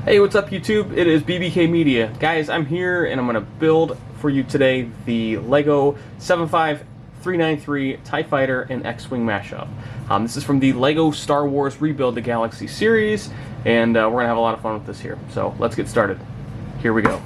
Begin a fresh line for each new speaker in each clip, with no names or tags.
Hey, what's up YouTube? It is BBK Media. Guys, I'm here and I'm going to build for you today the LEGO 75393 TIE Fighter and X-Wing mashup. This is from the LEGO Star Wars Rebuild the Galaxy series, and we're going to have a lot of fun with this here. So let's get started. Here we go.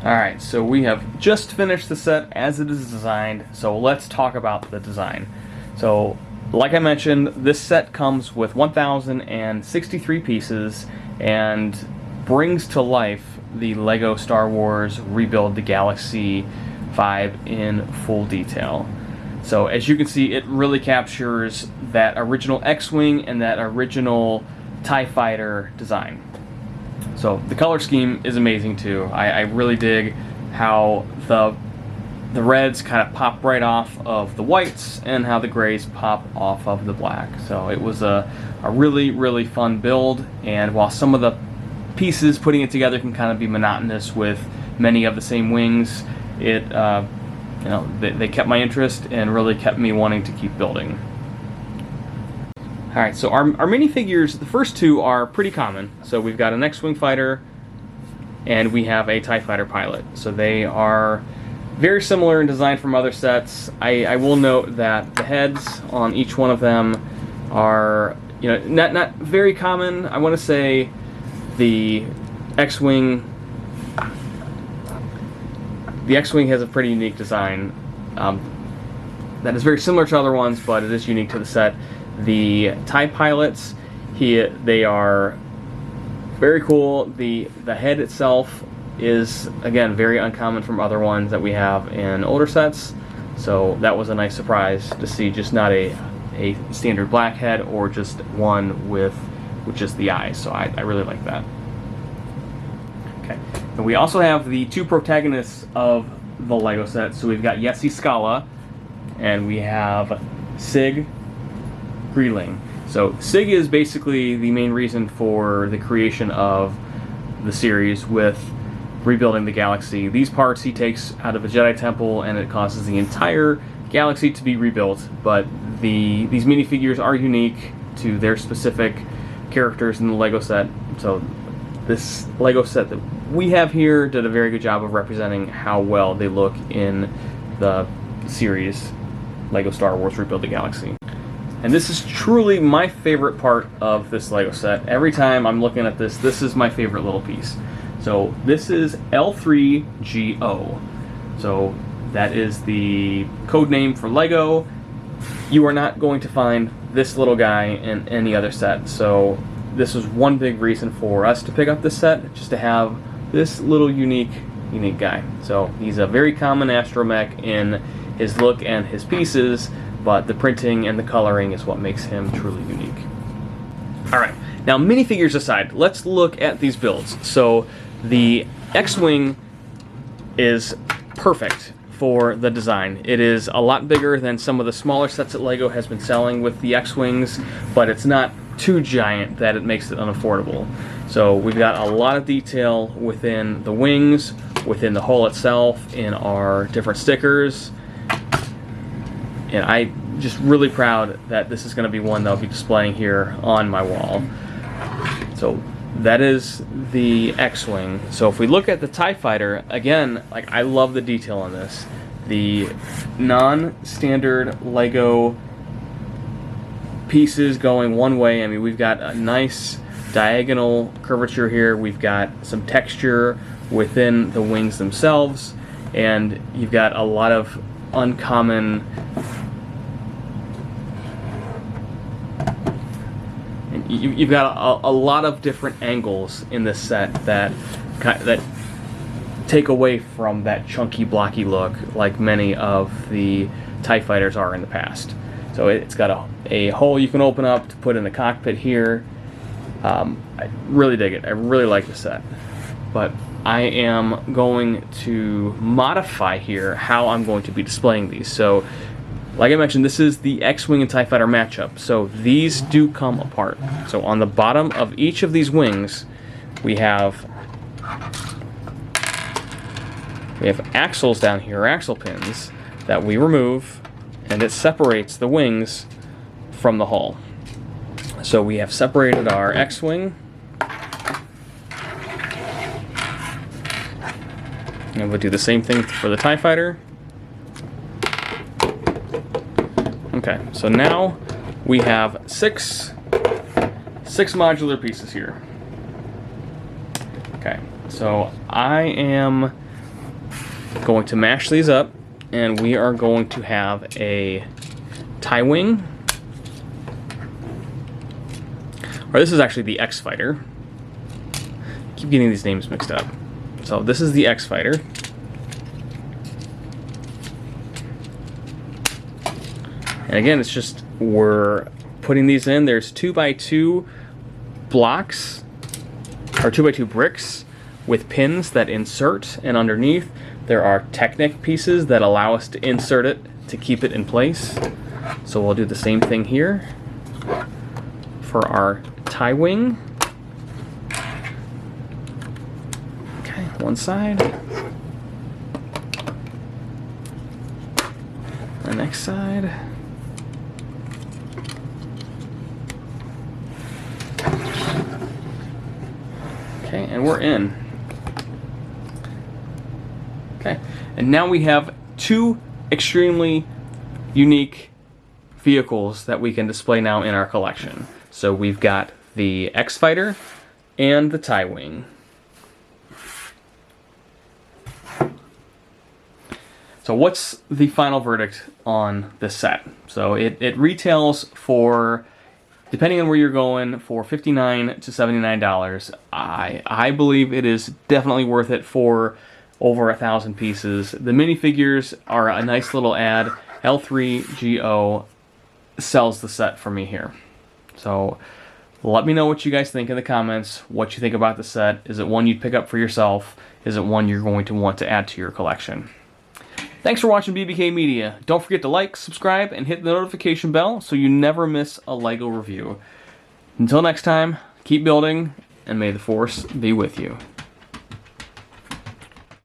Alright, so we have just finished the set as it is designed, so let's talk about the design. So, like I mentioned, this set comes with 1,063 pieces and brings to life the LEGO Star Wars Rebuild the Galaxy 5 in full detail. So as you can see, it really captures that original X-Wing and that original TIE Fighter design. So the color scheme is amazing too. I really dig how the reds kind of pop right off of the whites and how the grays pop off of the black. So it was a really, really fun build, and while some of the pieces putting it together can kind of be monotonous with many of the same wings, it you know, they kept my interest and really kept me wanting to keep building. Alright, so our minifigures, the first two are pretty common. So we've got an X-Wing fighter and we have a TIE fighter pilot. So they are very similar in design from other sets. I will note that the heads on each one of them are, you know, not very common. I want to say the X-Wing has a pretty unique design that is very similar to other ones, but it is unique to the set. The TIE pilots, they are very cool. The head itself is, again, very uncommon from other ones that we have in older sets. So that was a nice surprise to see just not a standard black head or just one with just the eyes. So I really like that. Okay. And we also have the two protagonists of the LEGO set. So we've got Yessi Scala and we have Sig Greeling. So Sig is basically the main reason for the creation of the series with rebuilding the galaxy. These parts he takes out of a Jedi temple and it causes the entire galaxy to be rebuilt, but these minifigures are unique to their specific characters in the LEGO set. So this LEGO set that we have here did a very good job of representing how well they look in the series LEGO Star Wars Rebuild the Galaxy. And this is truly my favorite part of this LEGO set. Every time I'm looking at this, this is my favorite little piece. So this is L3GO. So that is the code name for LEGO. You are not going to find this little guy in any other set. So this was one big reason for us to pick up this set, just to have this little unique guy. So he's a very common astromech in his look and his pieces, but the printing and the coloring is what makes him truly unique. Alright, now minifigures aside, let's look at these builds. So the X-Wing is perfect for the design. It is a lot bigger than some of the smaller sets that LEGO has been selling with the X-Wings, but it's not too giant that it makes it unaffordable. So we've got a lot of detail within the wings, within the hull itself, in our different stickers. And I'm just really proud that this is going to be one that I'll be displaying here on my wall. So that is the X-Wing. So if we look at the TIE Fighter, again, like, I love the detail on this. The non-standard LEGO pieces going one way. I mean, we've got a nice diagonal curvature here. We've got some texture within the wings themselves, and you've got a lot of uncommon you've got a lot of different angles in this set that take away from that chunky, blocky look like many of the TIE Fighters are in the past. So it's got a hole you can open up to put in the cockpit here. I really dig it. I really like the set. But I am going to modify here how I'm going to be displaying these. So, like I mentioned, this is the X-Wing and TIE Fighter matchup. So these do come apart. So on the bottom of each of these wings, we have axles down here, axle pins, that we remove, and it separates the wings from the hull. So we have separated our X-Wing, and we'll do the same thing for the TIE Fighter. Okay, so now we have six modular pieces here. Okay, so I am going to mash these up, and we are going to have a TIE wing. Or this is actually the X-Fighter. Keep getting these names mixed up. So this is the X-Fighter. And again, it's just, we're putting these in. There's 2x2 blocks, or 2x2 bricks with pins that insert, and underneath there are Technic pieces that allow us to insert it to keep it in place. So we'll do the same thing here for our TIE wing. Okay, one side. The next side. Okay, and we're in. Okay, and now we have two extremely unique vehicles that we can display now in our collection. So we've got the X-Fighter and the TIE wing. So what's the final verdict on this set? So it retails for, depending on where you're going, for $59 to $79. I believe it is definitely worth it for over 1,000 pieces. The minifigures are a nice little add. L3GO sells the set for me here. So let me know what you guys think in the comments, what you think about the set. Is it one you'd pick up for yourself? Is it one you're going to want to add to your collection? Thanks for watching BBK Media. Don't forget to like, subscribe, and hit the notification bell so you never miss a LEGO review. Until next time, keep building, and may the Force be with you.